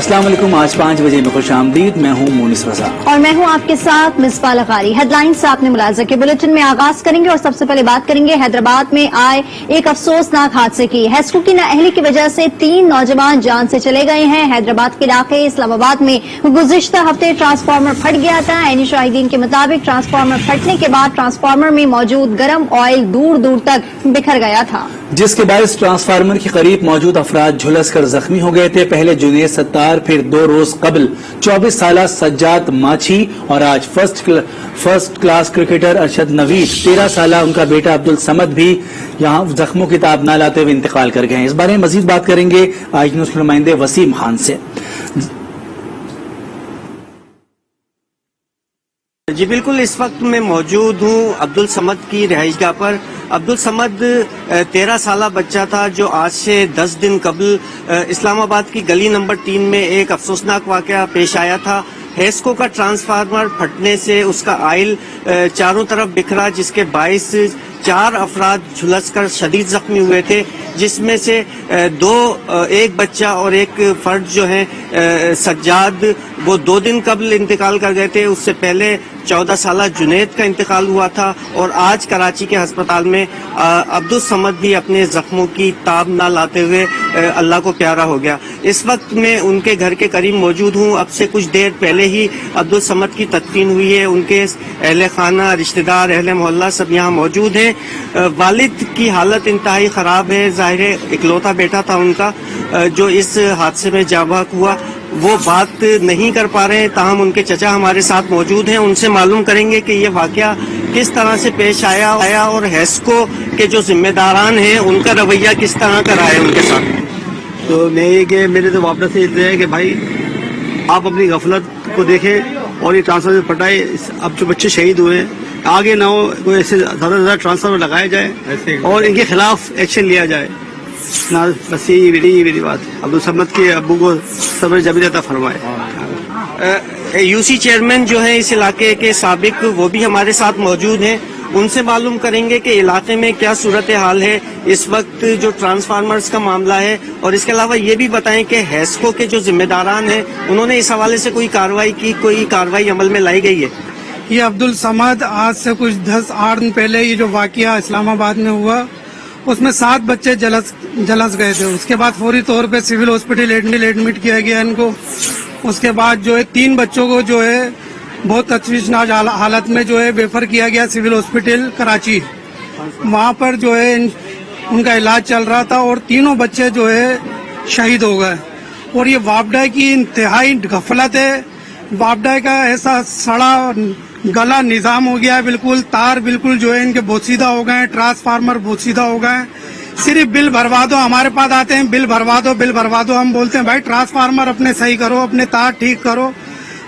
अस्सलाम वालेकुम। आज 5 बजे में खुश आमदीद। मैं हूँ मोनिस रजा और मैं हूँ आपके साथ मिसबा लगारी। हेडलाइंस आपने मुलाजा के बुलेटिन में आगाज करेंगे और सबसे पहले बात करेंगे हैदराबाद में आए एक अफसोसनाक हादसे की। हेस्को की नाअहली की वजह से 3 नौजवान जान से चले गए हैं। हैदराबाद के इलाके इस्लामाबाद में गुज़िश्ता हफ्ते ट्रांसफार्मर फट गया था। ऐनी शाहिदीन के मुताबिक ट्रांसफार्मर फटने के बाद ट्रांसफार्मर में मौजूद गर्म ऑयल दूर दूर तक बिखर गया था, जिसके बायस ट्रांसफार्मर के करीब मौजूद अफराद झुलस कर जख्मी हो गए थे। पहले जुनेद सत्तार, फिर 2 रोज कबल 24 साला सज्जाद माछी और आज first class cricketer Arshad Naveed 13 साला उनका बेटा अब्दुल समद भी यहां जख्मों की ताब न लाते हुए इंतकाल कर गए हैं। इस बारे में मजीद बात करेंगे आज न्यूज़ के नुमाइंदे वसीम खान से। जी बिल्कुल, इस वक्त मैं मौजूद हूँ अब्दुल समद की रिहाइशगाह पर। अब्दुल समद 13 साला बच्चा था जो आज से 10 दिन कबल इस्लामाबाद की गली नंबर 3 में एक अफसोसनाक वाकया पेश आया था। हेस्को का ट्रांसफार्मर फटने से उसका आयल चारों तरफ बिखरा, जिसके बायस 4 अफराद झुलसकर शदीद जख्मी हुए थे, जिसमें से एक बच्चा और एक फर्द जो है सज्जाद, वो 2 दिन कबल इंतकाल कर गए थे। उससे पहले 14 साला जुनेद का इंतकाल हुआ था और आज कराची के अस्पताल में अब्दुल समद भी अपने जख्मों की ताब ना लाते हुए अल्लाह को प्यारा हो गया। इस वक्त मैं उनके घर के करीब मौजूद हूँ। अब से कुछ देर पहले ही अब्दुल समद की तदफीन हुई है। उनके अहले खाना, रिश्तेदार, अहले मोहल्ला सब यहाँ मौजूद हैं। वालिद की हालत इंतहाई ख़राब है। ज़ाहिर है इकलौता बेटा था उनका जो इस हादसे में जाबाक हुआ। वो बात नहीं कर पा रहे हैं, ताहम उनके चचा हमारे साथ मौजूद हैं। उनसे मालूम करेंगे कि ये वाकया किस तरह से पेश आया और हेस्को के जो जिम्मेदारान हैं उनका रवैया किस तरह का रहा है उनके साथ। तो मैं ये कि मेरे तो वापस से इतना है कि भाई आप अपनी गफलत को देखें और ये ट्रांसफर फटाए। अब जो बच्चे शहीद हुए हैं आगे ना हो, कोई ऐसे ज़्यादा से ज़्यादा ट्रांसफर लगाया जाए और इनके खिलाफ एक्शन लिया जाए। बस यही मेरी बात है। अब्दुल समद के अब्बू को सब्र जमीन अता फरमाए। यूसी चेयरमैन जो है इस इलाके के साबिक, वो भी हमारे साथ मौजूद हैं। उनसे मालूम करेंगे कि इलाके में क्या सूरत हाल है इस वक्त जो ट्रांसफार्मर्स का मामला है, और इसके अलावा ये भी बताएं कि हेस्को के जो जिम्मेदारान हैं उन्होंने इस हवाले से कोई कार्रवाई अमल में लाई गई है। ये अब्दुल समद आज से कुछ 10-8 दिन पहले ये जो वाकया इस्लामाबाद में हुआ उसमें 7 बच्चे जलस गए थे। उसके बाद फौरी तौर पे सिविल हॉस्पिटल एडमिट किया गया इनको। उसके बाद जो है 3 बच्चों को जो है बहुत तशवीशनाक हालत में जो है रेफर किया गया सिविल हॉस्पिटल कराची। वहाँ पर जो है उनका इलाज चल रहा था और तीनों बच्चे जो है शहीद हो गए। और ये वापडा की इंतहाई गफलत है। वापडा का ऐसा सड़ा गला निजाम हो गया है, बिल्कुल तार बिल्कुल जो है इनके बोसीदा हो गए, ट्रांसफार्मर बोसीदा हो गए। सिर्फ बिल भरवा दो, हमारे पास आते हैं बिल भरवा दो। हम बोलते हैं भाई ट्रांसफार्मर अपने सही करो, अपने तार ठीक करो,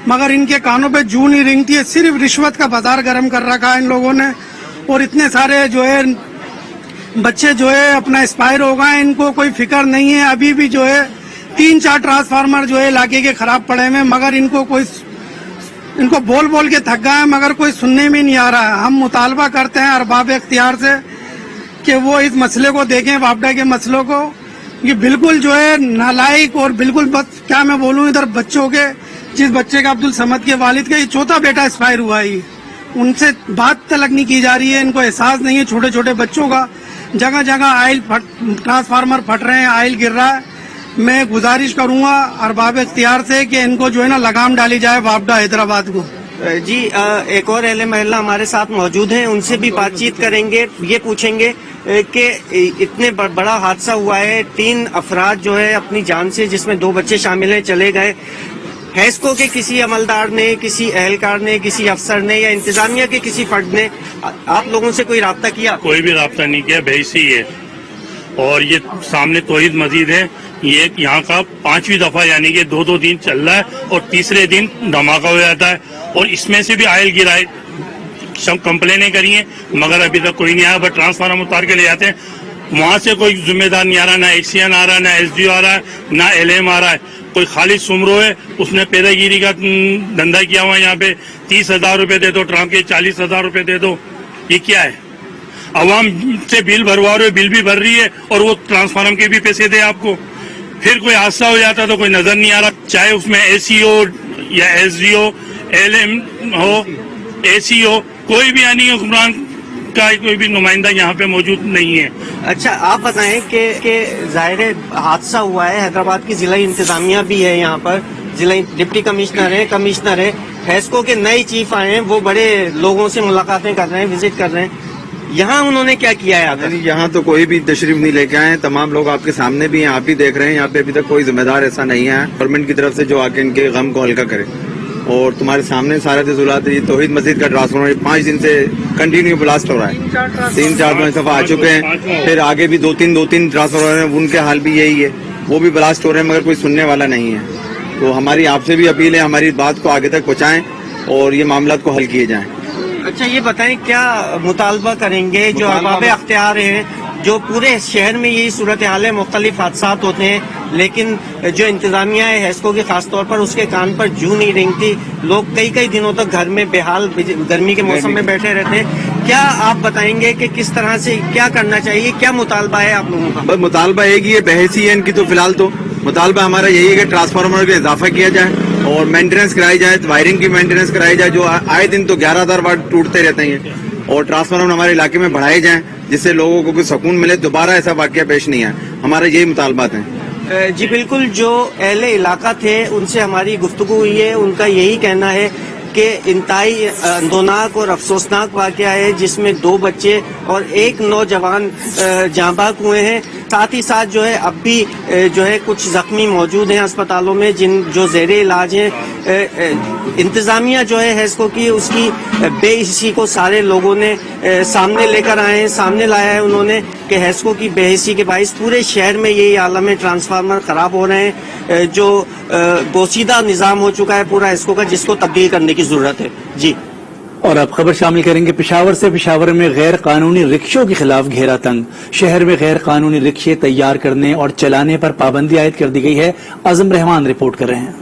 मगर इनके कानों पे जूं नहीं रिंगती है। सिर्फ रिश्वत का बाजार गर्म कर रखा है इन लोगों ने। और इतने सारे जो है बच्चे जो है अपना एक्सपायर हो गए, इनको कोई फिक्र नहीं है। अभी भी जो है 3-4 ट्रांसफार्मर जो है इलाके के खराब पड़े हुए, मगर इनको बोल के थक गए, मगर कोई सुनने में नहीं आ रहा है। हम मुतालबा करते हैं अरबाब इख्तियार से कि वो इस मसले को देखें, वापडा के मसलों को। ये बिल्कुल जो है नालायक और बिल्कुल बस क्या मैं बोलूं, इधर बच्चों के, जिस बच्चे का अब्दुल समद के वालिद का ये 4था बेटा एक्सपायर हुआ है, उनसे बात तलक नहीं की जा रही है। इनको एहसास नहीं है छोटे छोटे बच्चों का। जगह जगह ट्रांसफार्मर फट रहे हैं, आयल गिर रहा है। मैं गुजारिश करूंगा अरबाब इख्तियार से कि इनको जो है ना लगाम डाली जाए वापडा हैदराबाद को। जी एक और अहले महल्ला हमारे साथ मौजूद हैं, उनसे भी बातचीत करेंगे। ये पूछेंगे कि इतने बड़ा हादसा हुआ है, 3 अफराद जो है अपनी जान से, जिसमें 2 बच्चे शामिल हैं, चले गए। हेस्को के किसी अमलदार ने, किसी अहलकार ने, किसी अफसर ने या इंतजामिया के किसी फर्द ने आप लोगों से कोई राब्ता किया? कोई भी राब्ता नहीं किया, भेसी है। और ये सामने तौहीद मस्जिद है, ये यहाँ का 5वीं दफा यानी कि 2-2 दिन चल रहा है और तीसरे दिन धमाका हो जाता है। और इसमें से भी आयल गिरा है, सब कंप्लेनें करी हैं मगर अभी तक कोई नहीं आया। बट ट्रांसफार्मर उतार के ले जाते हैं, वहाँ से कोई जिम्मेदार नहीं आ रहा, ना एक्सीएन आ रहा है, ना एसडीओ आ रहा है, ना एलएम आ रहा है। कोई खालिद सुमरो है, उसने पैदागिरी का धंधा किया हुआ है। यहाँ पे 30,000 रुपए दे दो, ट्रांस के 40,000 रुपए दे दो। ये क्या है? अवाम से बिल भरवा रहे हो, बिल भी भर रही है और वो ट्रांसफार्मर के भी पैसे दे आपको। फिर कोई हादसा हो जाता तो कोई नजर नहीं आ रहा, चाहे उसमें एसी हो या एसडी हो, एलएम हो, एसी हो, कोई भी यानी हुक्मरान का कोई भी नुमाइंदा यहाँ पे मौजूद नहीं है। अच्छा, आप बताएं कि जाहिर है हादसा हुआ है, हैदराबाद की जिला इंतजामिया भी है यहाँ पर, जिला डिप्टी कमिश्नर है, हैस्को के नए चीफ आए हैं, वो बड़े लोगों से मुलाकातें कर रहे हैं, विजिट कर रहे हैं, यहाँ उन्होंने क्या किया है आकर? यहाँ तो कोई भी तशरीफ नहीं लेके आए हैं, तमाम लोग आपके सामने भी हैं, आप भी देख रहे हैं, यहाँ पे अभी तक कोई जिम्मेदार ऐसा नहीं है गवर्नमेंट की तरफ से जो आके इनके गम को हल्का करे। और तुम्हारे सामने सारा जुलात ये तौहीद मस्जिद का ट्रांसफार्मर 5 दिन से कंटिन्यू ब्लास्ट हो रहा है, 3-4 दफा आ चुके हैं, फिर आगे भी 2-3 ट्रांसफार्मर हैं, उनके हाल भी यही है, वो भी ब्लास्ट हो रहे हैं, मगर कोई सुनने वाला नहीं है। तो हमारी आपसे भी अपील है, हमारी बात को आगे तक पहुँचाएं और ये मामला को हल किए जाएं। अच्छा, ये बताएं क्या मुतालबा करेंगे जो अहबाब अख्तियार हैं, जो पूरे शहर में यही सूरत हाल है, मुख्तलिफ हादसात होते हैं, लेकिन जो इंतजामिया है हैस्को की खास तौर पर, उसके कान पर जू नहीं रेंगती, लोग कई दिनों तक घर में बेहाल गर्मी के मौसम में बैठे रहते हैं। क्या आप बताएंगे कि किस तरह से क्या करना चाहिए, क्या मुतालबा है आप लोगों का? बस मुतालबा एक ही है, बहसी है इनकी, तो फिलहाल तो मुतालबा हमारा यही है कि ट्रांसफार्मर में इजाफा किया जाए और मेंटेनेंस कराई जाए, वायरिंग की मेंटेनेंस कराई जाए, जो आए दिन तो 11,000 वाट टूटते रहते हैं, और ट्रांसफार्मर हमारे इलाके में बढ़ाए जाएं जिससे लोगों को कुछ सुकून मिले, दोबारा ऐसा वाकया पेश नहीं आए। हमारे यही मुतालबात हैं। जी बिल्कुल, जो अहले इलाका थे उनसे हमारी गुफ्तगू हुई है, उनका यही कहना है कि इंतहाई अंदोनाक और अफसोसनाक वाकया है जिसमें 2 बच्चे और 1 नौजवान जांबाक हुए हैं। साथ ही साथ जो है अब भी जो है कुछ जख्मी मौजूद हैं अस्पतालों में, जो ज़ेरे इलाज हैं। इंतजामिया जो है हैस्को की, उसकी बेहिसी को सारे लोगों ने सामने लेकर आए हैं, सामने लाया है उन्होंने कि हैस्को की बेहिसी के बाइस पूरे शहर में यही आलम है, ट्रांसफार्मर खराब हो रहे हैं, जो बोसीदा निज़ाम हो चुका है पूरा हैस्को का, जिसको तब्दील करने की जरूरत है। जी, और अब खबर शामिल करेंगे पेशावर से। पेशावर में गैर कानूनी रिक्शों के खिलाफ घेरा तंग। शहर में गैर कानूनी रिक्शे तैयार करने और चलाने पर पाबंदी आयद कर दी गई है। आजम रहमान रिपोर्ट कर रहे हैं।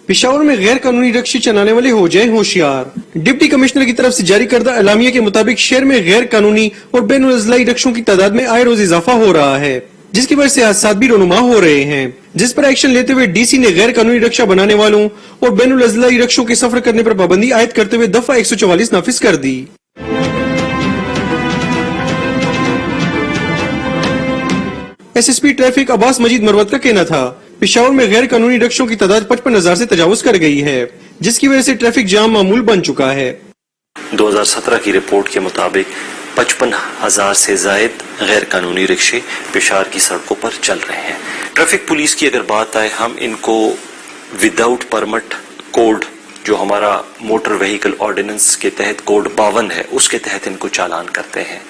पेशावर में गैर कानूनी रिक्शे चलाने वाले हो जाएं होशियार। डिप्टी कमिश्नर की तरफ से जारी करदा एलामिया के मुताबिक शहर में गैर कानूनी और बैनुल-अज़लाई रिक्शों की तादाद में आए रोज इजाफा हो रहा है, जिसकी वजह से हादसा भी रोनुमा हो रहे हैं, जिस पर एक्शन लेते हुए डीसी ने गैर कानूनी रिक्शा बनाने वालों और बैनुल-अज़लाई रिक्शों के सफर करने पर पाबंदी आयद करते हुए दफा 144 नाफिज कर दी। एसएसपी ट्रैफिक अब्बास मजीद मरवत का कहना था, पेशावर में गैर कानूनी रिक्शों की तादाद 55,000 से तजावुज कर गई है, जिसकी वजह से ट्रैफिक जाम मामूल बन चुका है। 2017 की रिपोर्ट के मुताबिक 55,000 से जायद गैर कानूनी रिक्शे पेशावर की सड़कों पर चल रहे हैं। ट्रैफिक पुलिस की अगर बात आए, हम इनको विदाउट परमिट कोड, जो हमारा मोटर व्हीकल ऑर्डिनेंस के तहत कोड 52 है, उसके तहत इनको चालान करते हैं।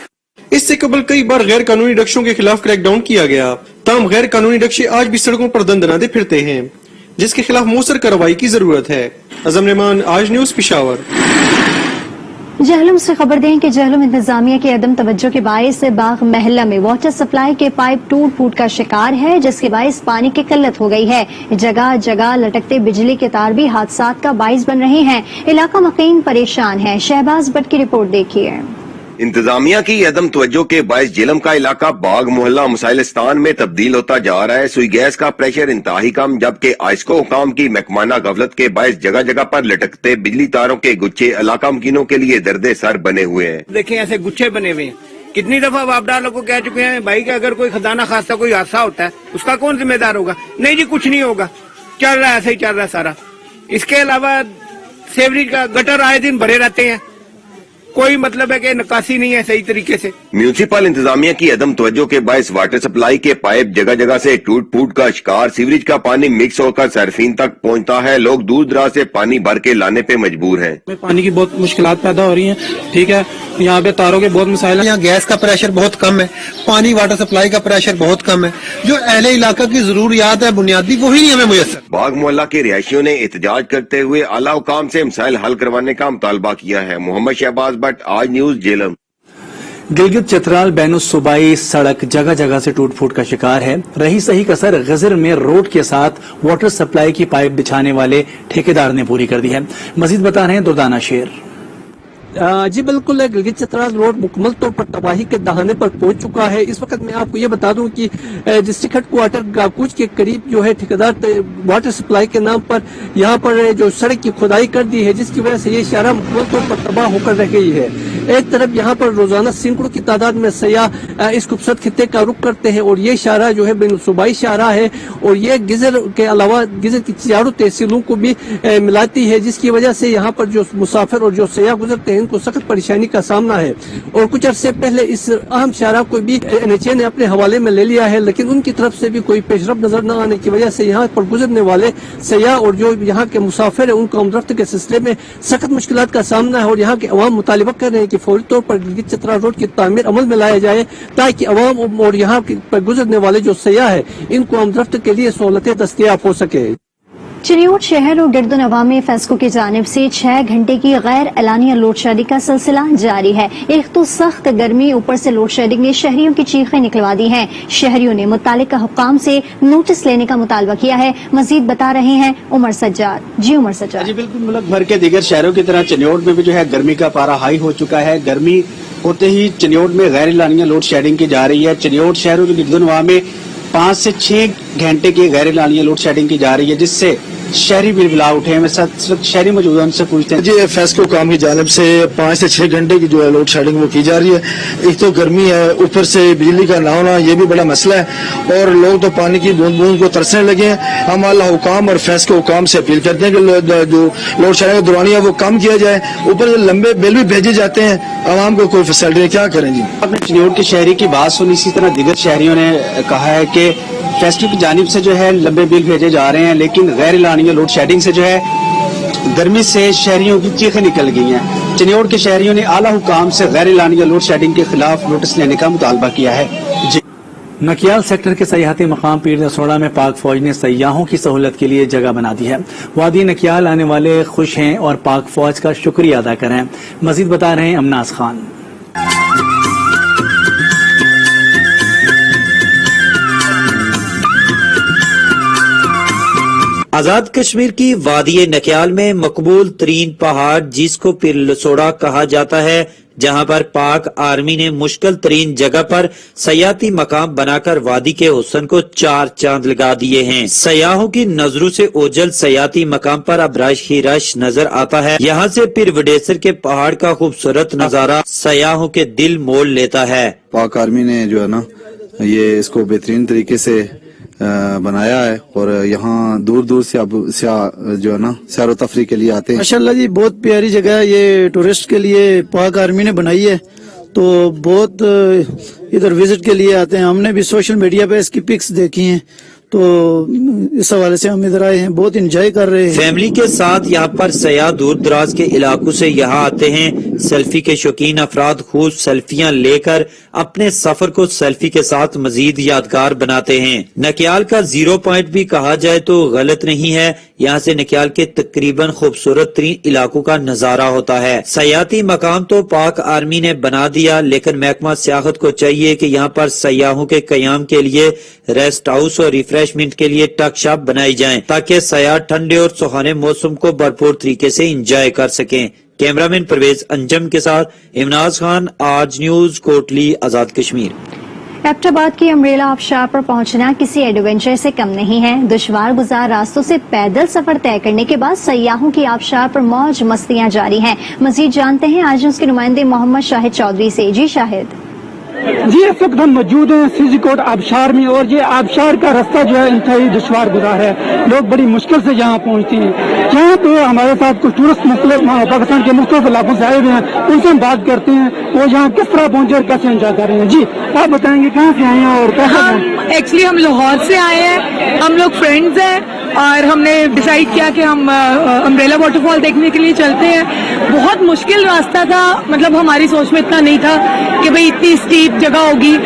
इससे कबल कई बार गैर कानूनी रिक्शों के खिलाफ क्रैकडाउन किया गया, ताहम गैर कानूनी रिक्शे आज भी सड़कों पर दंदनाते फिरते हैं, जिसके खिलाफ मौसर कार्रवाई की जरूरत है। अज़म रहमान, आज न्यूज, पेशावर। जहलम से खबर दें कि जहलम इंतजामिया की अदम तवज्जो के बायस बाग महल्ला में वाटर सप्लाई के पाइप टूट फूट का शिकार है, जिसके बायस पानी की किल्लत हो गई है। जगह जगह लटकते बिजली के तार भी हादसात का बायस बन रहे हैं। इलाका मकीन परेशान है। शहबाज भट्ट की रिपोर्ट देखिए। इंतजामिया की अदम तवज्जो के बायस जेलम का इलाका बाग मोहल्ला मुसाइलिस्तान में तब्दील होता जा रहा है। सुई गैस का प्रेशर इंतहाई कम, जबकि आइस्को हुकाम की महकमाना गफलत के बायस जगह जगह पर लटकते बिजली तारों के गुच्छे इलाका मकीनों के लिए दर्दे सर बने हुए हैं। देखें, ऐसे गुच्छे बने हुए हैं। कितनी दफा वापदारों को कह चुके हैं भाई कि अगर कोई खदाना खासा कोई हादसा होता है उसका कौन जिम्मेदार होगा? नहीं जी, कुछ नहीं होगा, चल रहा है, ऐसे ही चल रहा है सारा। इसके अलावा सेवरेज का गटर आए दिन भरे रहते हैं, कोई मतलब है कि निकासी नहीं है सही तरीके से। म्यूनिसिपल इंतजामिया की अदम तवज्जो के बायस वाटर सप्लाई के पाइप जगह जगह से टूट फूट का शिकार। सीवरेज का पानी मिक्स होकर सरफीन तक पहुंचता है। लोग दूर दराज से पानी भर के लाने पे मजबूर हैं। पानी की बहुत मुश्किलात पैदा हो रही हैं। ठीक है, यहाँ पे तारों के बहुत मसाइल हैं। यहाँ गैस का प्रेशर बहुत कम है, पानी वाटर सप्लाई का प्रेशर बहुत कम है। जो अहले इलाका की जरूरियात है बुनियादी, वही नहीं हमें मुयस्सर। बाग मोहल्ला के रिहायशियों ने एहतजाज करते हुए आला हुकाम से मसाइल हल करवाने का मुतालबा किया है। मोहम्मद शहबाज भट्ट, आज न्यूज, जेलम। गिलगित चतराल बैनुल सूबाई सड़क जगह जगह से टूट फूट का शिकार है। रही सही कसर गजर में रोड के साथ वाटर सप्लाई की पाइप बिछाने वाले ठेकेदार ने पूरी कर दी है। मजीद बता रहे हैं दुर्दाना शेर। जी बिल्कुल, गिलगित चतराल रोड मुकम्मल तौर पर तबाही के दहाने पर पहुंच चुका है। इस वक्त मैं आपको ये बता दूं कि डिस्ट्रिक्ट हेडक्वार्टर गाकुच के करीब जो है ठेकेदार वाटर सप्लाई के नाम पर यहाँ पर जो सड़क की खुदाई कर दी है, जिसकी वजह से ये शाहरा मुकम्मल तौर पर तबाह होकर रह गई है। एक तरफ यहाँ पर रोजाना सैकड़ों की तादाद में सयाह इस खूबसूरत खित्ते का रुख करते हैं और ये शाहरा जो है बिन सूबाई शाहरा है और ये गिजर के अलावा गिजर की चारों तहसीलों को भी मिलाती है, जिसकी वजह से यहाँ पर जो मुसाफिर और जो सयाह गुजरते हैं उनको सख्त परेशानी का सामना है। और कुछ अरसे पहले इस अहम शाहरा को भी NHA ने अपने हवाले में ले लिया है, लेकिन उनकी तरफ से भी कोई पेशरफ नजर न आने की वजह से यहाँ पर गुजरने वाले सयाह और जो यहाँ के मुसाफिर है उनको आमदरफ्त के सिलसिले में सख्त मुश्किलात का सामना है। और यहाँ के अवाम मुतालिबा कर रहे हैं कि फौरी तौर पर गिलगित चतरा रोड की तामीर अमल में लाया जाए ताकि अवाम और यहाँ पर गुजरने वाले जो सयाह है इनको आमदरफ्त के लिए सहूलतें दस्तयाब हो सके। चिन्योट शहर और गिरदुनवा में फेस्को की जानिब से 6 घंटे की गैर एलानिया लोड शेडिंग का सिलसिला जारी है। एक तो सख्त गर्मी, ऊपर से लोड शेडिंग ने शहरियों की चीखें निकलवा दी हैं। शहरियों ने मुत्तालिका हुक्काम से नोटिस लेने का मुतालबा किया है। मजीद बता रहे हैं उमर सज्जाद। जी उमर सज्जाद। जी बिल्कुल, मुल्क भर के दीगर शहरों की तरह चिन्योट में भी जो है गर्मी का पारा हाई हो चुका है। गर्मी होते ही चिन्योट में गैर एलानिया लोड शेडिंग की जा रही है। चिन्योट शहर और गिरदुनवा में 5 से 6 घंटे की गैर एलानिया लोड शेडिंग की जा रही है, जिससे शहरी बिलबिला उठे हैं। मैं शहरी मौजूद उनसे पूछते हैं। जी, फेस्को काम की जानिब से 5 से 6 घंटे की जो है लोड शेडिंग वो की जा रही है। एक तो गर्मी है, ऊपर से बिजली का ना होना, ये भी बड़ा मसला है और लोग तो पानी की बूंद बूंद को तरसने लगे हैं। हम अल्लाह हुकाम और फेस्को हुकाम से अपील करते हैं कि जो लोड शेडिंग का दौरानिया वो कम किया जाए। ऊपर जो लंबे बिल भी भेजे जाते हैं आवाम को कोई फैसिलिटी क्या करें। जी, आपने चिन्योट के शहरी की बात सुनी, इसी तरह दीगर शहरियों ने कहा है कि फेस्को की जानिब से जो है लंबे बिल भेजे जा रहे हैं, लेकिन गैर एलानिया लोड शेडिंग से जो है गर्मी से शहरियों की चीखें निकल गई हैं। चिन्योट के शहरियों ने आला हुकाम से गैर एलानिया लोड शेडिंग के खिलाफ नोटिस लेने का मुतालबा किया है। जी, नकियाल सेक्टर के सयाहती मकाम पीर दसोड़ा में पाक फौज ने सयाहों की सहूलत के लिए जगह बना दी है। वादी नकियाल आने वाले खुश हैं और पाक फौज का शुक्रिया अदा कर रहे हैं। मजीद बता रहे हैं अमनाज खान। आजाद कश्मीर की वादी नकियाल में मकबूल तरीन पहाड़ जिसको पीर लसोड़ा कहा जाता है, जहां पर पाक आर्मी ने मुश्किल तरीन जगह पर सयाहती मकाम बनाकर वादी के हुस्न को 4 चांद लगा दिए हैं। सयाहों की नजरों से ओझल सयाहती मकाम पर अब रश ही रश नजर आता है। यहाँ से पीर वडेसर के पहाड़ का खूबसूरत नजारा सयाहों के दिल मोल लेता है। पाक आर्मी ने जो है ना ये इसको बेहतरीन तरीके से बनाया है और यहाँ दूर दूर से अब जो है ना सैर व तफरी के लिए आते हैं। माशाल्लाह जी, बहुत प्यारी जगह है ये, टूरिस्ट के लिए पाक आर्मी ने बनाई है, तो बहुत इधर विजिट के लिए आते हैं। हमने भी सोशल मीडिया पे इसकी पिक्स देखी हैं, तो इस हवाले से हम इधर आए हैं, बहुत एंजॉय कर रहे हैं। फैमिली के साथ यहाँ पर सयाह दूर दराज के इलाकों से यहाँ आते हैं। सेल्फी के शौकीन अफराद खूब सेल्फियां लेकर अपने सफर को सेल्फी के साथ मजीद यादगार बनाते हैं। नकियाल का 0 पॉइंट भी कहा जाए तो गलत नहीं है। यहाँ से नकियाल के तकरीबन खूबसूरत तरीन इलाकों का नजारा होता है। सयाहती मकाम तो पाक आर्मी ने बना दिया, लेकिन महकमा सियाहत को चाहिए कि यहाँ पर सयाहों के कयाम के लिए रेस्ट हाउस और रिफ्रेशमेंट के लिए टक शॉप बनाई जाएं, ताकि सयाह ठंडे और सुहाने मौसम को भरपूर तरीके से एंजॉय कर सकें। कैमरामैन परवेज अंजम के साथ इमनाज खान, आज न्यूज, कोटली, आजाद कश्मीर। एबटाबाद की अम्ब्रेला आबशार पर पहुंचना किसी एडवेंचर से कम नहीं है। दुश्वार गुजार रास्तों से पैदल सफर तय करने के बाद सयाहों की आबशार पर मौज मस्तियां जारी हैं। मजीद जानते हैं आज न्यूज के नुमाइंदे मोहम्मद शाहिद चौधरी से। जी शाहिद। जी, इस वक्त हम मौजूद हैं सिजिकोट आबशार में और ये आबशार का रास्ता जो है इंतहाई दुश्वार गुजार है। लोग बड़ी मुश्किल से यहाँ पहुँचते हैं। यहाँ पे हमारे साथ कुछ टूरिस्ट पाकिस्तान के मुख्तलिफ इलाकों से आए हुए हैं, उनसे हम बात करते हैं वो यहाँ किस तरह पहुँचे और कैसे एंजॉय कर रहे हैं। जी, आप बताएंगे कहाँ से आए हैं और कैसे? एक्चुअली हम लाहौर से आए हैं, हम लोग फ्रेंड्स हैं और हमने डिसाइड किया कि हम अम्ब्रेला वाटरफॉल देखने के लिए चलते हैं। बहुत मुश्किल रास्ता था, मतलब हमारी सोच में इतना नहीं था कि भाई इतनी स्टीप जगह होगी।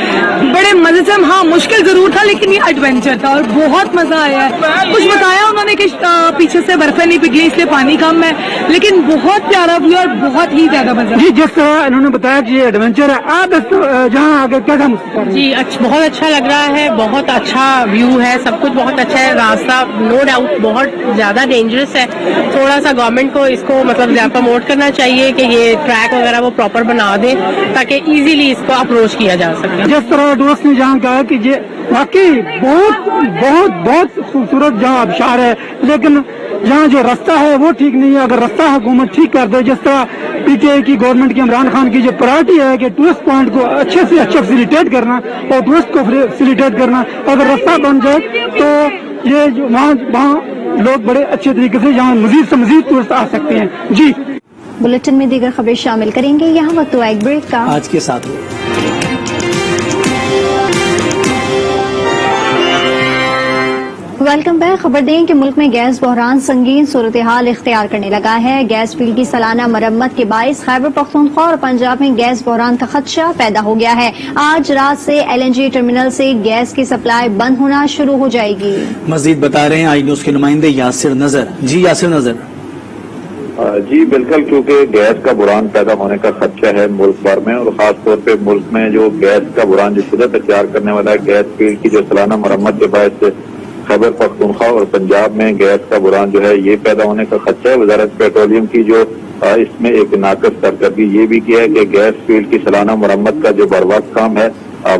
बड़े मजे से, हाँ मुश्किल जरूर था लेकिन ये एडवेंचर था और बहुत मजा आया है। कुछ बताया उन्होंने कि पीछे से बर्फें नहीं पिघली इसलिए पानी कम है, लेकिन बहुत प्यारा व्यू और बहुत ही ज्यादा मजा। जी, जिस तरह इन्होंने बताया कि ये एडवेंचर है, आप जहाँ आगे क्या जी बहुत अच्छा लग रहा है, बहुत अच्छा व्यू है, सब कुछ बहुत अच्छा है, रास्ता नो नो डाउट बहुत ज्यादा डेंजरस है. थोड़ा सा गवर्नमेंट को इसको मतलब ज्यादा प्रमोट करना चाहिए कि ये ट्रैक वगैरह वो प्रॉपर बना दे ताकि इजीली इसको अप्रोच किया जा सके. जिस तरह दोस्त ने जहाँ कहा कि ये वाकई बहुत बहुत बहुत खूबसूरत जहाँ आबशार है, लेकिन जहाँ जो रास्ता है वो ठीक नहीं है. अगर रास्ता हुकूमत ठीक कर दे, जिस तरह पीटीआई की गवर्नमेंट की इमरान खान की जो प्रायोरिटी है कि टूरिस्ट पॉइंट को अच्छे से अच्छा फैसिलिटेट करना और टूरिस्ट को फैसिलिटेट करना, अगर रास्ता बन जाए तो ये जो वहाँ लोग बड़े अच्छे तरीके से यहाँ मजीद से मजीद टूरिस्ट आ सकते हैं. जी, बुलेटिन में दीगर खबरें शामिल करेंगे. यहाँ वक्त हुआ एक ब्रेक का. आज के साथ वेलकम बैक. खबर दें कि मुल्क में गैस बहरान संगीन सूरत हाल इख्तियार करने लगा है. गैस फील्ड की सालाना मरम्मत के बाइस खैबर पख्तूनख्वा और पंजाब में गैस बहरान का खदशा पैदा हो गया है. आज रात से LNG टर्मिनल से गैस की सप्लाई बंद होना शुरू हो जाएगी. मजीद बता रहे हैं आई न्यूज के नुमाइंदे यासिर नजर. जी यासिर नजर. जी बिल्कुल, क्योंकि गैस का बुरान पैदा होने का खदशा है मुल्क भर में, और खास तौर पे मुल्क में जो गैस का बुरान जो शिद्दत अख्तियार करने वाला है, गैस फील्ड की जो सालाना मरम्मत के बायस खैबर पख्तूनख्वा और पंजाब में गैस का बुरान जो है ये पैदा होने का खदशा है. वजारत पेट्रोलियम की जो इसमें एक नाकस कारकर्दगी ये भी किया है कि गैस फील्ड की सालाना मरम्मत का जो बरवक्त काम है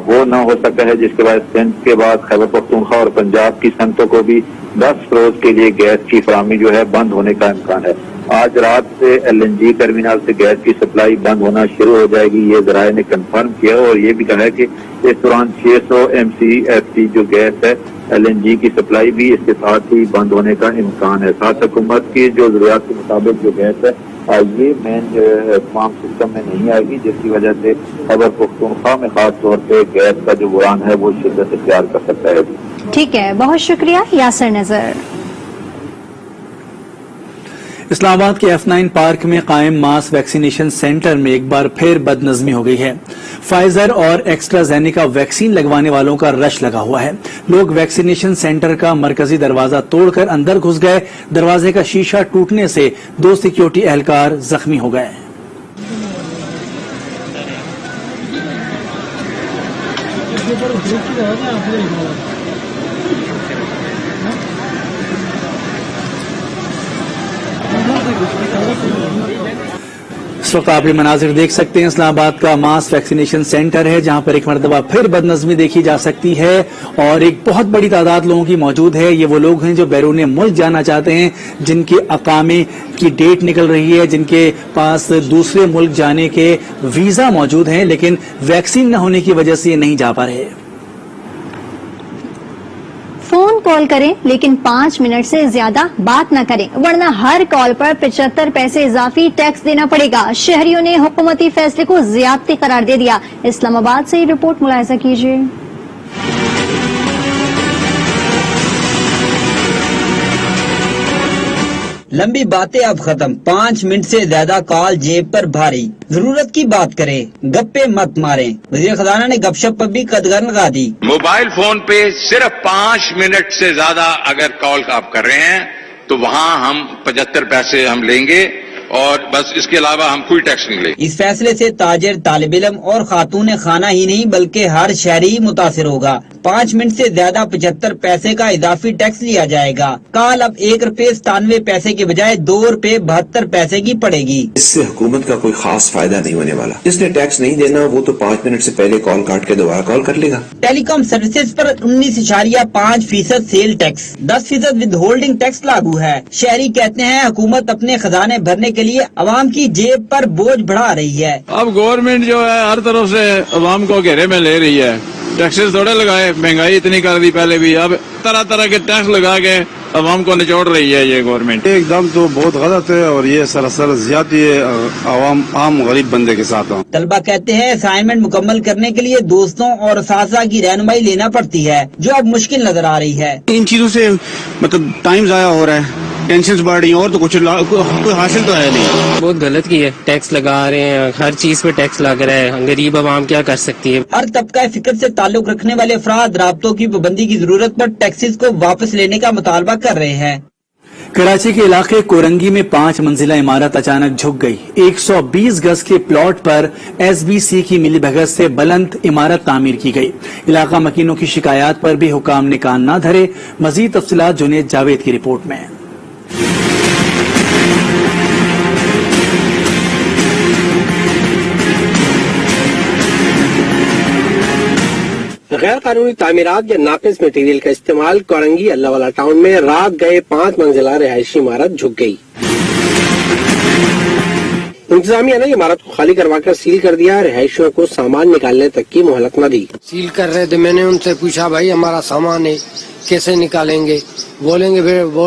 वो न हो सका है, जिसके बाद सिंध के बाद खैबर पख्तूनख्वा और पंजाब की सनतों को भी 10 रोज के लिए गैस की फराहमी जो है बंद होने का इम्कान है. आज रात से LNG टर्मिनल से गैस की सप्लाई बंद होना शुरू हो जाएगी, ये ज़राए ने कंफर्म किया, और ये भी कहा है कि इस दौरान 600 MCFT जो गैस है LNG की सप्लाई भी इसके साथ ही बंद होने का इम्कान है. साथ हुकूमत की जो जरूरियात के मुताबिक जो गैस है ये मेन तमाम सिस्टम में नहीं आएगी, जिसकी वजह से खैबर पख्तूनख्वा में खास तौर पे गैस का जो बुरान है वो शिद्दत इख्तियार कर सकता है. ठीक है, बहुत शुक्रिया यासिर नजर. इस्लामाबाद के F9 पार्क में कायम मास वैक्सीनेशन सेंटर में एक बार फिर बदनज़मी हो गई है. फाइजर और एक्स्ट्राजेनेका वैक्सीन लगवाने वालों का रश लगा हुआ है. लोग वैक्सीनेशन सेंटर का मरकजी दरवाजा तोड़कर अंदर घुस गए. दरवाजे का शीशा टूटने से 2 सिक्योरिटी एहलकार जख्मी हो गए. इस वक्त आप ये मनाजिर देख सकते हैं. इस्लामाबाद का मास वैक्सीनेशन सेंटर है जहां पर एक मरतबा फिर बदनज़मी देखी जा सकती है और एक बहुत बड़ी तादाद लोगों की मौजूद है. ये वो लोग हैं जो बैरून मुल्क जाना चाहते हैं, जिनके अकामे की डेट निकल रही है, जिनके पास दूसरे मुल्क जाने के वीजा मौजूद हैं, लेकिन वैक्सीन न होने की वजह से ये नहीं जा पा रहे. फोन कॉल करें लेकिन 5 मिनट से ज्यादा बात न करें, वरना हर कॉल पर 75 पैसे इजाफी टैक्स देना पड़ेगा. शहरियों ने हुकूमती फैसले को ज्यादती करार दे दिया. इस्लामाबाद से ये रिपोर्ट मुलाहिजा कीजिए. लंबी बातें अब खत्म, 5 मिनट से ज्यादा कॉल जेब पर भारी. जरूरत की बात करें, गप्पे मत मारें. वज़ीर खजाना ने गपशप पर भी कदगर लगा दी. मोबाइल फोन पे सिर्फ 5 मिनट से ज्यादा अगर कॉल आप कर रहे हैं तो वहाँ हम 75 पैसे हम लेंगे, और बस इसके अलावा हम कोई टैक्स नहीं लेंगे. इस फैसले से ताजिर, तालिब इल्म और खातून खाना ही नहीं बल्कि हर शहरी मुतासिर होगा. 5 मिनट से ज्यादा 75 पैसे का इजाफी टैक्स लिया जाएगा. कॉल अब 1 रुपए 97 पैसे के बजाय 2 रुपए 72 पैसे की पड़ेगी. इससे हुकूमत का कोई खास फायदा नहीं होने वाला. जिसने टैक्स नहीं देना वो तो 5 मिनट से पहले कॉल काट के दोबारा कॉल कर लेगा. टेलीकॉम सर्विसेज पर 19.5% sale tax, 10% with holding tax लागू है. शहरी कहते हैं हुकूमत अपने खजाने भरने के लिए अवाम की जेब पर बोझ बढ़ा रही है. अब गवर्नमेंट जो है हर तरफ से अवाम को घेरे में ले रही है. टैक्सेस थोड़े लगाए, महंगाई इतनी कर दी पहले भी, अब तरह तरह के टैक्स लगा के अवाम को निचोड़ रही है ये गवर्नमेंट. एकदम तो बहुत गलत है, और ये सरासर ज्यादती है आवाम आम गरीब बंदे के साथ. तलबा कहते हैं असाइनमेंट मुकम्मल करने के लिए दोस्तों और असातिज़ा की रहनुमाई लेना पड़ती है, जो अब मुश्किल नजर आ रही है. इन चीजों से मतलब टाइम जाया हो रहा है, टेंशन बढ़ रही है, और तो कुछ कोई हासिल तो है नहीं. बहुत गलत की है, टैक्स लगा रहे हैं, हर चीज पे टैक्स लग रहा है. गरीब आवाम क्या कर सकती है. हर तबका फिक्र से ताल्लुक रखने वाले अफराद राब्तों की पाबंदी की जरूरत पर टैक्सेस को वापस लेने का मुतालबा कर रहे हैं. कराची के इलाके कोरंगी में 5 मंजिला इमारत अचानक झुक गई। 120 गज के प्लॉट पर एसबीसी की मिलीभगत से बुलंद इमारत तामीर की गई। इलाका मकीनों की शिकायत पर भी हुकाम ने कान न धरे। मजीद तफसीलात जुनेद जावेद की रिपोर्ट में। गैर कानूनी तामीरात या नाकिस मटेरियल का इस्तेमाल कोरंगी अल्लाहवाला टाउन में रात गए 5 मंजिला रिहायशी इमारत झुक गई। इंतजामिया ने इमारत को खाली करवाकर सील कर दिया। रिहायशियों को सामान निकालने तक की मोहलत न दी। सील कर रहे थे, मैंने उनसे पूछा भाई हमारा सामान है कैसे निकालेंगे, बोल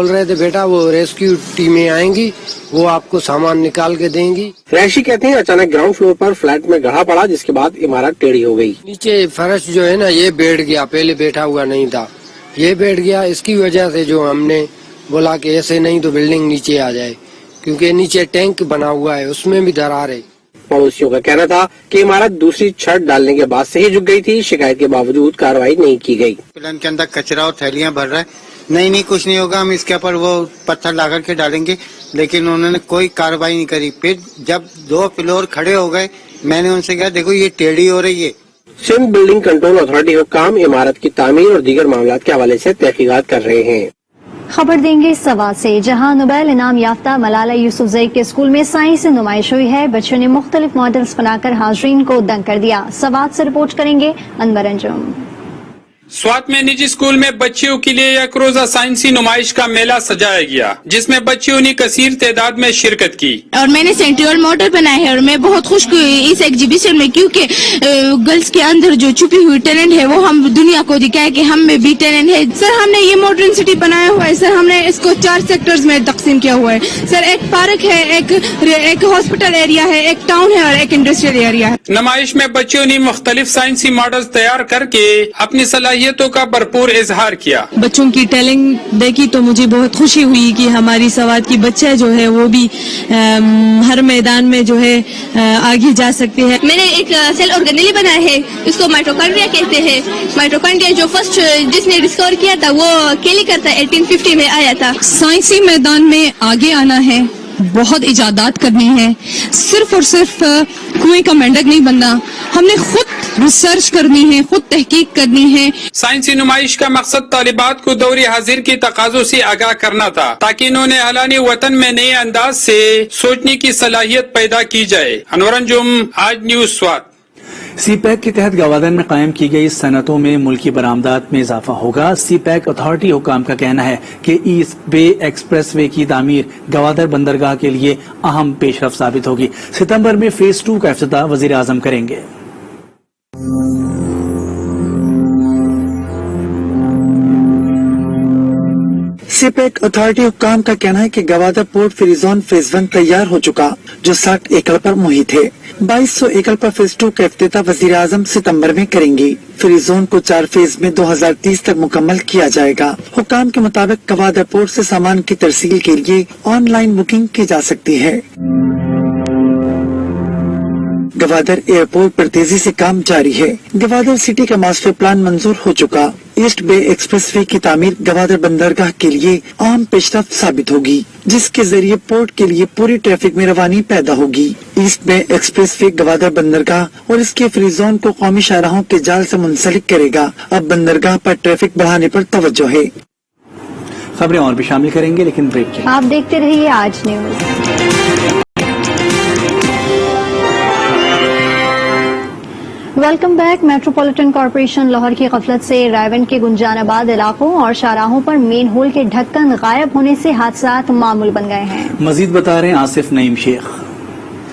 रहे थे बेटा वो रेस्क्यू टीमें आएंगी, वो आपको सामान निकाल के देंगी। रिहायशी कहते हैं अचानक ग्राउंड फ्लोर पर फ्लैट में गड्ढा पड़ा, जिसके बाद इमारत टेढ़ी हो गई। नीचे फर्श जो है ना ये बैठ गया, पहले बैठा हुआ नहीं था, ये बैठ गया। इसकी वजह से जो हमने बोला कि ऐसे नहीं तो बिल्डिंग नीचे आ जाए, क्योंकि नीचे टैंक बना हुआ है उसमें भी दरार है। पड़ोसियों का कहना था कि इमारत दूसरी छत डालने के बाद से ही झुक गई थी। शिकायत के बावजूद कार्रवाई नहीं की गई। प्लान के अंदर कचरा और थैलियां भर रहा है, नहीं कुछ नहीं होगा, हम इसके ऊपर वो पत्थर ला करके डालेंगे, लेकिन उन्होंने कोई कार्रवाई नहीं करी। फिर जब 2 फ्लोर खड़े हो गए, मैंने उनसे कहा देखो ये टेढ़ी हो रही है। सिंध बिल्डिंग कंट्रोल अथॉरिटी हुक्काम इमारत की तामीर और दीगर मामलों के हवाले से तहकीकात कर रहे हैं। खबर देंगे सवात से, जहां नोबेल इनाम याफ्ता मलाला यूसुफजई के स्कूल में साइंसी नुमाइश हुई है। बच्चों ने मुख्तलिफ मॉडल्स बनाकर हाजरीन को दंग कर दिया। सवात से रिपोर्ट करेंगे अनवर अंजुम। स्वात में निजी स्कूल में बच्चियों के लिए एक रोजा साइंसी नुमाइश का मेला सजाया गया, जिसमें बच्चियों ने कसीर तादाद में शिरकत की। और मैंने सेंट्रियोल मॉडल बनाए हैं और मैं बहुत खुश हुई इस एग्जीबिशन में, क्योंकि गर्ल्स के अंदर जो छुपी हुई टैलेंट है वो हम दुनिया को दिखाए कि हम में भी टैलेंट है। सर हमने ये मॉडर्न सिटी बनाया हुआ है। सर हमने इसको 4 सेक्टर्स में तकसीम किया हुआ है। सर एक पार्क है, एक हॉस्पिटल एरिया है, एक टाउन है और एक इंडस्ट्रियल एरिया है। नुमाइश में बच्चियों ने मुख्तलिफ साइंसी मॉडल तैयार करके अपनी सलाहियतों का भरपूर इजहार किया। बच्चों की टैलेंट देखी तो मुझे बहुत खुशी हुई कि हमारी सवात की बच्चे जो है वो भी हर मैदान में जो है आगे जा सकते हैं। मैंने एक सेल ऑर्गेनेली बनाया है, इसको माइटोकॉन्ड्रिया कहते हैं। माइटोकॉन्ड्रिया जो फर्स्ट जिसने डिस्कवर किया था वो केली करता 1850 में आया था। साइंसी मैदान में आगे आना है, बहुत इजादात करनी है, सिर्फ और सिर्फ कुएं का मेंढक नहीं बनना। हमने खुद रिसर्च करनी है, खुद तहकीक करनी है। साइंसी नुमाइश का मकसद तालिबात को दौरे हाजिर के तकाजों से आगाह करना था, ताकि इन्होंने अहलानी वतन में नए अंदाज से सोचने की सलाहियत पैदा की जाए। अनवर अंजुम, आज न्यूज स्वात। सी पैक के तहत गवादर में कायम की गई सनतों में मुल्की बरामदात में इजाफा होगा। सी पैक अथॉरिटी हुकाम का कहना है कि ईस्ट बे एक्सप्रेस वे की तामीर गवादर बंदरगाह के लिए अहम पेशरफ साबित होगी। सितंबर में फेज 2 का इफ्तिताह वजीर आजम करेंगे। सीपैक अथॉरिटी हुक्काम का कहना है कि Gwadar port free zone phase 1 तैयार हो चुका, जो 60 एकड़ पर मुहित है। 2200 एकड़ पर फेज 2 का इफ्तिताह वजीर आजम सितम्बर में करेंगे। फ्री जोन को 4 फेज में 2030 तक मुकम्मल किया जाएगा। हुक्काम के मुताबिक गवादर पोर्ट से सामान की तरसील के लिए ऑनलाइन बुकिंग की जा सकती है। गवादर एयरपोर्ट पर तेजी से काम जारी है। गवादर सिटी का मास्टर प्लान मंजूर हो चुका। ईस्ट बे एक्सप्रेसवे की तामीर गवादर बंदरगाह के लिए अहम पेशरफ्त साबित होगी, जिसके जरिए पोर्ट के लिए पूरी ट्रैफिक में रवानी पैदा होगी। ईस्ट बे एक्सप्रेसवे गवादर बंदरगाह और इसके फ्री जोन को कौमी शाहराहों के जाल से मुंसलिक करेगा। अब बंदरगाह पर ट्रैफिक बढ़ाने पर तवज्जो है। खबरें और भी शामिल करेंगे, लेकिन ब्रेक के। आप देखते रहिए आज news. Welcome back. Metropolitan corporation Lahore की गफलत से रायवंड के गुंजानाबाद इलाकों और शाहराहों पर मेन होल के ढक्कन गायब होने से हादसात मामूल बन गए हैं। मजीद बता रहे हैं आसिफ नईम शेख।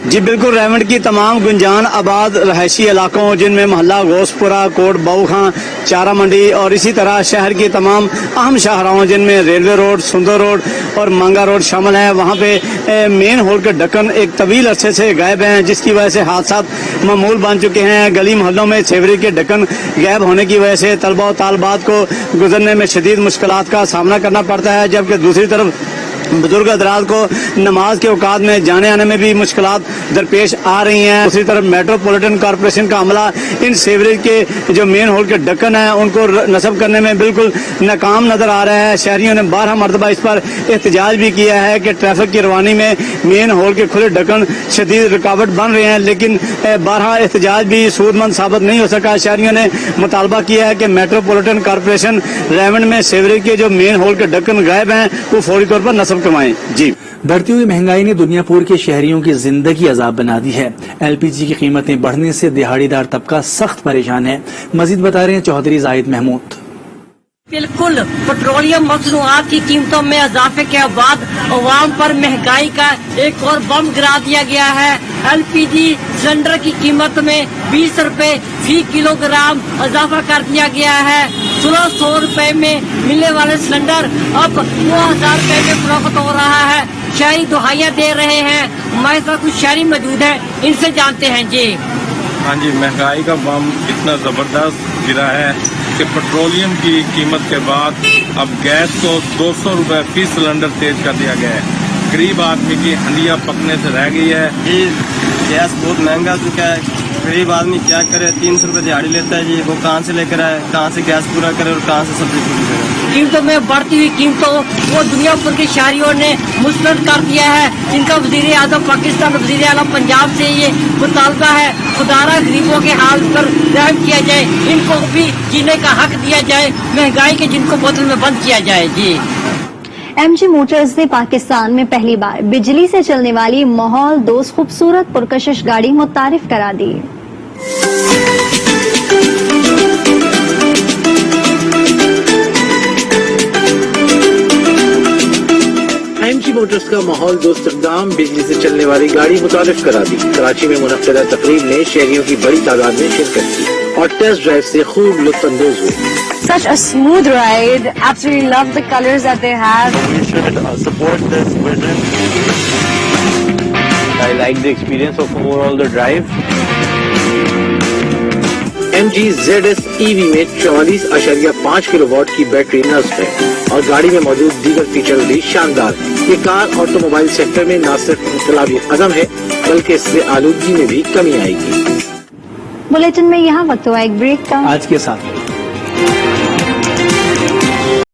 जी बिल्कुल, रायवंड की तमाम गुंजान आबाद रहायशी इलाकों जिनमें मोहल्ला गोसपुरा, कोट बाऊ खां, चारा मंडी और इसी तरह शहर की तमाम अहम शाहराहों जिनमें रेलवे रोड, सुंदर रोड और मांगा रोड शामिल है, वहाँ पे मेन होल के ढक्कन एक तवील अरसे से गायब हैं, जिसकी वजह से हादसा मामूल बन चुके हैं। गली मोहल्लों में छेवरी के ढक्कन गायब होने की वजह से तलबा और तालबात को गुजरने में शदीद मुश्किलात का सामना करना पड़ता है, जबकि दूसरी तरफ बुजुर्ग हजरात को नमाज के औकात में जाने आने में भी मुश्किलात दरपेश आ रही हैं। उसी तरह मेट्रोपॉलिटन कॉरपोरेशन का अमला इन सीवरेज के जो मेन होल के ढक्कन हैं उनको नस्ब करने में बिल्कुल नाकाम नजर आ रहा है। शहरियों ने 12 मरतबा इस पर एहतजाज भी किया है कि ट्रैफिक की रवानी में मेन होल के खुले ढक्कन शदीद रुकावट बन रहे हैं, लेकिन 12 एहतजाज भी सूदमंद साबित नहीं हो सका। शहरियों ने मुतालबा किया है कि मेट्रोपॉलिटन कॉरपोरेशन रेवंड में सीवरेज के जो मेन होल के ढक्कन गायब हैं वो फौरी तौर पर नस्ब करवाएं। जी। बढ़ती हुई महंगाई ने दुनिया भर के शहरियों की जिंदगी अजाब बना दी है। एलपीजी की कीमतें बढ़ने से दिहाड़ीदार तबका सख्त परेशान है। मजीद बता रहे हैं चौधरी जाहिद महमूद। बिल्कुल पेट्रोलियम मसनूआत की कीमतों में इजाफे के बाद अवाम पर महंगाई का एक और बम गिरा दिया गया है। एलपीजी सिलेंडर की कीमत में 20 रुपए फी किलोग्राम इजाफा कर दिया गया है। 1600 रुपए में मिलने वाले सिलेंडर अब 2000 रुपए में फरोख्त हो रहा है। शहरी दुहाइयाँ दे रहे हैं। हमारे साथ कुछ शहरी मौजूद हैं, इनसे जानते हैं। जी हाँ जी, महंगाई का बम इतना जबरदस्त गिरा है कि पेट्रोलियम की कीमत के बाद अब गैस को 200 रुपए फी सिलेंडर तेज कर दिया गया है। गरीब आदमी की हंडिया पकने से रह गई है। जी गैस बहुत महंगा चुका है। गरीब आदमी क्या करे, 300 रुपए दिहाड़ी लेता है जी, वो कहाँ से लेकर आए, कहाँ से गैस पूरा करे और कहाँ से सब्जी पूरी करे। कीमतों में बढ़ती हुई कीमतों को दुनिया भर के शहरियों ने मुस्तरद कर दिया है। जिनका वजीर आजम पाकिस्तान, वजीर आलम पंजाब से ये मुतालबा है, खुदारा गरीबों के हाल पर रहम किया जाए, इनको भी जीने का हक दिया जाए, महंगाई के जिनको बोतल में बंद किया जाए। जी। एमजी मोटर्स ने पाकिस्तान में पहली बार बिजली से चलने वाली माहौल दोस्त खूबसूरत पुरकशिश गाड़ी मुतारिफ करा दी। एमजी मोटर्स का माहौल दोस्त इक़दाम बिजली से चलने वाली गाड़ी मुतारिफ करा दी। कराची में मुनक़्क़िदा तकरीब में शहरियों की बड़ी तादाद में शिरकत की और टेस्ट ड्राइव से खूब लुत्फ़ अंदोज हुए। Such a smooth ride. Absolutely love the colors that they have. We should support this vision. I like the experience of overall the drive. MG ZS EV में 44.5 किलोवाट की बैटरी नस्ब है और गाड़ी में मौजूद दीगर फीचर भी शानदार है। ये कार ऑटोमोबाइल सेक्टर में न सिर्फ इनकलाबी कदम है बल्कि इससे आलूदगी में भी कमी आएगी। बुलेटिन में यहाँ वक्त हुआ एक ब्रेक का। आज के साथ